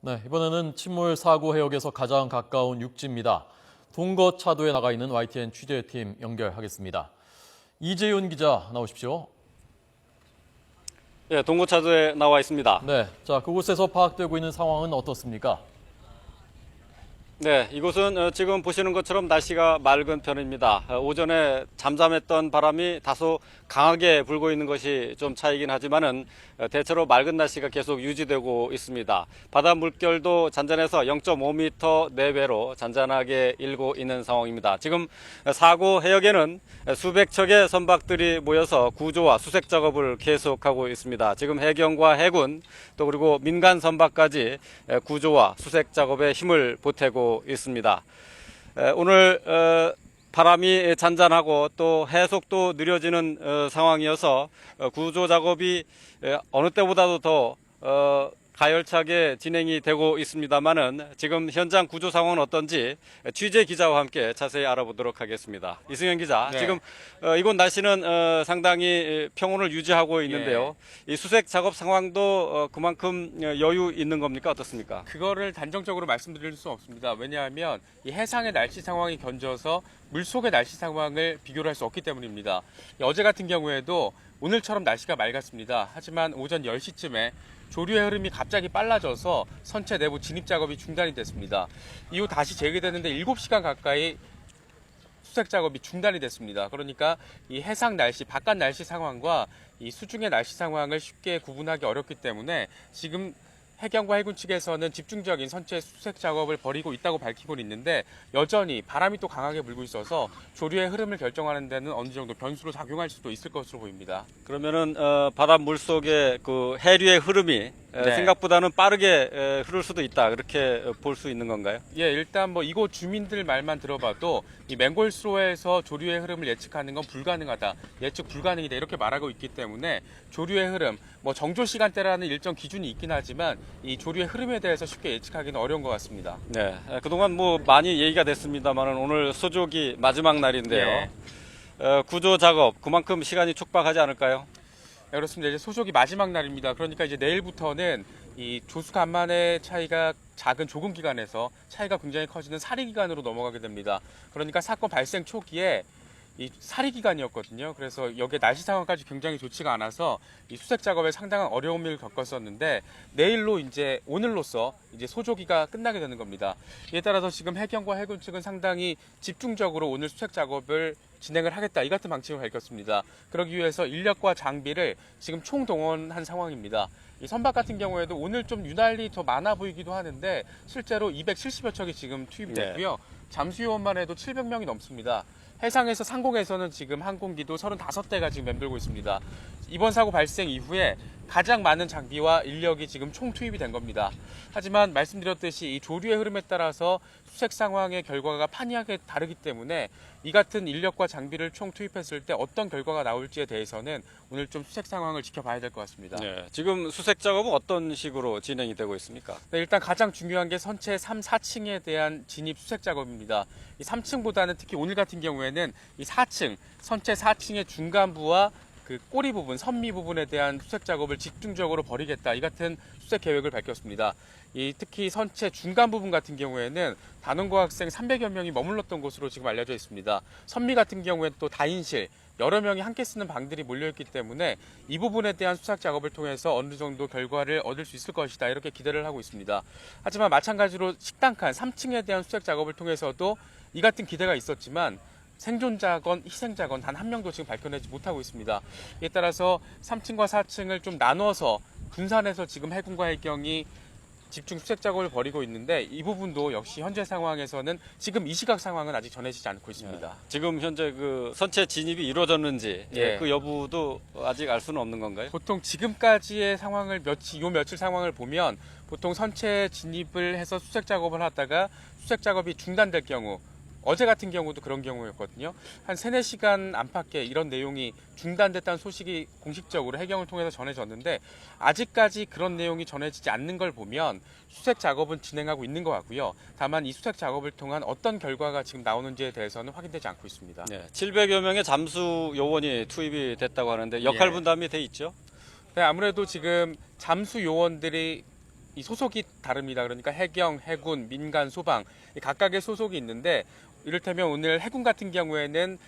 네, 이번에는 침몰 사고 해역에서 가장 가까운 육지입니다. 동거차도에 나가 있는 YTN 취재팀 연결하겠습니다. 이재윤 기자 나오십시오. 네, 동거차도에 나와 있습니다. 네, 자 그곳에서 파악되고 있는 상황은 어떻습니까? 네, 이곳은 지금 보시는 것처럼 날씨가 맑은 편입니다. 오전에 잠잠했던 바람이 다소 강하게 불고 있는 것이 좀 차이긴 하지만은 대체로 맑은 날씨가 계속 유지되고 있습니다. 바다 물결도 잔잔해서 0.5m 내외로 잔잔하게 일고 있는 상황입니다. 지금 사고 해역에는 수백 척의 선박들이 모여서 구조와 수색 작업을 계속하고 있습니다. 지금 해경과 해군 또 그리고 민간 선박까지 구조와 수색 작업에 힘을 보태고 있습니다. 오늘 바람이 잔잔하고 또 해속도 느려지는 상황이어서 구조 작업이 어느 때보다도 더 가열차게 진행이 되고 있습니다만은 지금 현장 구조 상황은 어떤지 취재 기자와 함께 자세히 알아보도록 하겠습니다. 이승현 기자, 네. 지금 이곳 날씨는 상당히 평온을 유지하고 있는데요. 이 수색 작업 상황도 그만큼 여유 있는 겁니까? 어떻습니까? 그거를 단정적으로 말씀드릴 수 없습니다. 왜냐하면 이 해상의 날씨 상황이 견져서 물속의 날씨 상황을 비교를 할 수 없기 때문입니다. 어제 같은 경우에도 오늘처럼 날씨가 맑았습니다. 하지만 오전 10시쯤에 조류의 흐름이 갑자기 빨라져서 선체 내부 진입 작업이 중단이 됐습니다. 이후 다시 재개되는데 7시간 가까이 수색 작업이 중단이 됐습니다. 그러니까 이 해상 날씨, 바깥 날씨 상황과 이 수중의 날씨 상황을 쉽게 구분하기 어렵기 때문에 지금 해경과 해군 측에서는 집중적인 선체 수색 작업을 벌이고 있다고 밝히고 있는데 여전히 바람이 또 강하게 불고 있어서 조류의 흐름을 결정하는 데는 어느 정도 변수로 작용할 수도 있을 것으로 보입니다. 그러면은 바닷물 속의 그 해류의 흐름이 네. 생각보다는 빠르게 흐를 수도 있다, 그렇게 볼 수 있는 건가요? 예, 일단 뭐 이곳 주민들 말만 들어봐도 이 맹골수로에서 조류의 흐름을 예측하는 건 불가능하다, 예측 불가능이다 이렇게 말하고 있기 때문에 조류의 흐름, 뭐 정조 시간대라는 일정 기준이 있긴 하지만 이 조류의 흐름에 대해서 쉽게 예측하기는 어려운 것 같습니다. 네, 그동안 뭐 많이 얘기가 됐습니다만은 오늘 소조기 마지막 날인데요. 예. 구조 작업 그만큼 시간이 촉박하지 않을까요? 네, 그렇습니다. 이제 소속이 마지막 날입니다. 그러니까 이제 내일부터는 이 조수 간만의 차이가 작은 조금 기간에서 차이가 굉장히 커지는 사리 기간으로 넘어가게 됩니다. 그러니까 사건 발생 초기에 이 사리 기간이었거든요. 그래서 여기에 날씨 상황까지 굉장히 좋지가 않아서 이 수색 작업에 상당한 어려움을 겪었었는데 내일로 이제 오늘로써 이제 소조기가 끝나게 되는 겁니다. 이에 따라서 지금 해경과 해군 측은 상당히 집중적으로 오늘 수색 작업을 진행을 하겠다, 이 같은 방침을 밝혔습니다. 그러기 위해서 인력과 장비를 지금 총동원한 상황입니다. 이 선박 같은 경우에도 오늘 좀 유난히 더 많아 보이기도 하는데 실제로 270여 척이 지금 투입이 됐고요. 잠수요원만 해도 700명이 넘습니다. 해상에서 상공에서는 지금 항공기도 35대가 지금 맴돌고 있습니다. 이번 사고 발생 이후에 가장 많은 장비와 인력이 지금 총 투입이 된 겁니다. 하지만 말씀드렸듯이 이 조류의 흐름에 따라서 수색 상황의 결과가 판이하게 다르기 때문에 이 같은 인력과 장비를 총 투입했을 때 어떤 결과가 나올지에 대해서는 오늘 좀 수색 상황을 지켜봐야 될 것 같습니다. 네, 지금 수색 작업은 어떤 식으로 진행이 되고 있습니까? 네, 일단 가장 중요한 게 선체 3, 4층에 대한 진입 수색 작업입니다. 이 3층보다는 특히 오늘 같은 경우에는 이 4층, 선체 4층의 중간부와 그 꼬리 부분, 선미 부분에 대한 수색 작업을 집중적으로 벌이겠다, 이 같은 수색 계획을 밝혔습니다. 이 특히 선체 중간 부분 같은 경우에는 단원고 학생 300여 명이 머물렀던 곳으로 지금 알려져 있습니다. 선미 같은 경우에는 또 다인실, 여러 명이 함께 쓰는 방들이 몰려있기 때문에 이 부분에 대한 수색 작업을 통해서 어느 정도 결과를 얻을 수 있을 것이다, 이렇게 기대를 하고 있습니다. 하지만 마찬가지로 식당칸 3층에 대한 수색 작업을 통해서도 이 같은 기대가 있었지만 생존자건 희생자건 단 한 명도 지금 밝혀내지 못하고 있습니다. 이에 따라서 3층과 4층을 좀 나눠서 분산해서 지금 해군과 해경이 집중 수색 작업을 벌이고 있는데 이 부분도 역시 현재 상황에서는 지금 이 시각 상황은 아직 전해지지 않고 있습니다. 지금 현재 그 선체 진입이 이루어졌는지 예. 그 여부도 아직 알 수는 없는 건가요? 보통 지금까지의 상황을 며칠 상황을 보면 보통 선체 진입을 해서 수색 작업을 하다가 수색 작업이 중단될 경우, 어제 같은 경우도 그런 경우였거든요. 한 3, 4시간 안팎에 이런 내용이 중단됐다는 소식이 공식적으로 해경을 통해서 전해졌는데 아직까지 그런 내용이 전해지지 않는 걸 보면 수색 작업은 진행하고 있는 것 같고요. 다만 이 수색 작업을 통한 어떤 결과가 지금 나오는지에 대해서는 확인되지 않고 있습니다. 네, 700여 명의 잠수 요원이 투입이 됐다고 하는데 역할 분담이 돼 있죠? 네, 아무래도 지금 잠수 요원들이 이 소속이 다릅니다. 그러니까 해경, 해군, 민간, 소방 이 각각의 소속이 있는데 이를테면 오늘 해군 같은 경우에는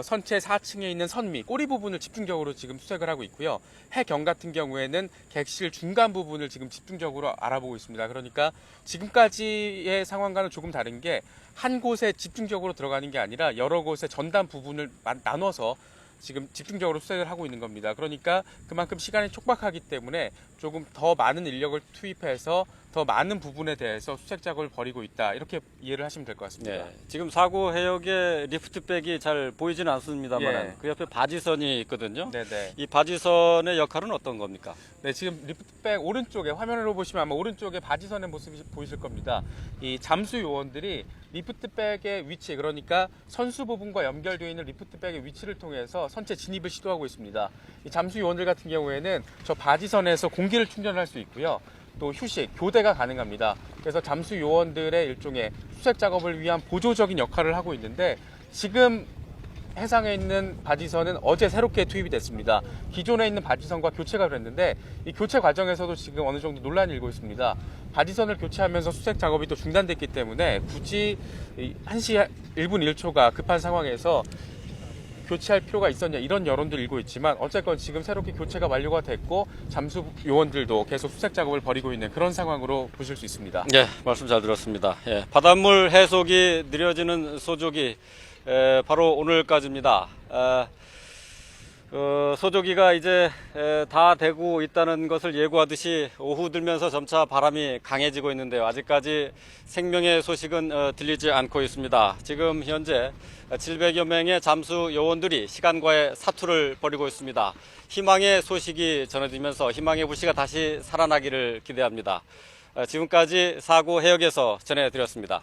선체 4층에 있는 선미, 꼬리 부분을 집중적으로 지금 수색을 하고 있고요. 해경 같은 경우에는 객실 중간 부분을 지금 집중적으로 알아보고 있습니다. 그러니까 지금까지의 상황과는 조금 다른 게 한 곳에 집중적으로 들어가는 게 아니라 여러 곳의 전담 부분을 나눠서 지금 집중적으로 수색을 하고 있는 겁니다. 그러니까 그만큼 시간이 촉박하기 때문에 조금 더 많은 인력을 투입해서 더 많은 부분에 대해서 수색 작업을 벌이고 있다. 이렇게 이해를 하시면 될 것 같습니다. 네, 지금 사고 해역에 리프트백이 잘 보이지는 않습니다만 예. 그 옆에 바지선이 있거든요. 네네. 이 바지선의 역할은 어떤 겁니까? 네, 지금 리프트백 오른쪽에 화면으로 보시면 아마 오른쪽에 바지선의 모습이 보이실 겁니다. 이 잠수 요원들이 리프트백의 위치, 그러니까 선수 부분과 연결되어 있는 리프트백의 위치를 통해서 선체 진입을 시도하고 있습니다. 이 잠수 요원들 같은 경우에는 저 바지선에서 공기를 충전할 수 있고요. 또 휴식, 교대가 가능합니다. 그래서 잠수 요원들의 일종의 수색 작업을 위한 보조적인 역할을 하고 있는데 지금 해상에 있는 바지선은 어제 새롭게 투입이 됐습니다. 기존에 있는 바지선과 교체가 됐는데 이 교체 과정에서도 지금 어느 정도 논란이 일고 있습니다. 바지선을 교체하면서 수색 작업이 또 중단됐기 때문에 굳이 1시 1분 1초가 급한 상황에서 교체할 필요가 있었냐 이런 여론도 일고 있지만 어쨌건 지금 새롭게 교체가 완료가 됐고 잠수 요원들도 계속 수색 작업을 벌이고 있는 그런 상황으로 보실 수 있습니다. 네, 말씀 잘 들었습니다. 예, 바닷물 해속이 느려지는 소조기 바로 오늘까지입니다. 소조기가 이제 다 되고 있다는 것을 예고하듯이 오후 들면서 점차 바람이 강해지고 있는데요. 아직까지 생명의 소식은 들리지 않고 있습니다. 지금 현재 700여 명의 잠수 요원들이 시간과의 사투를 벌이고 있습니다. 희망의 소식이 전해지면서 희망의 불씨가 다시 살아나기를 기대합니다. 지금까지 사고 해역에서 전해드렸습니다.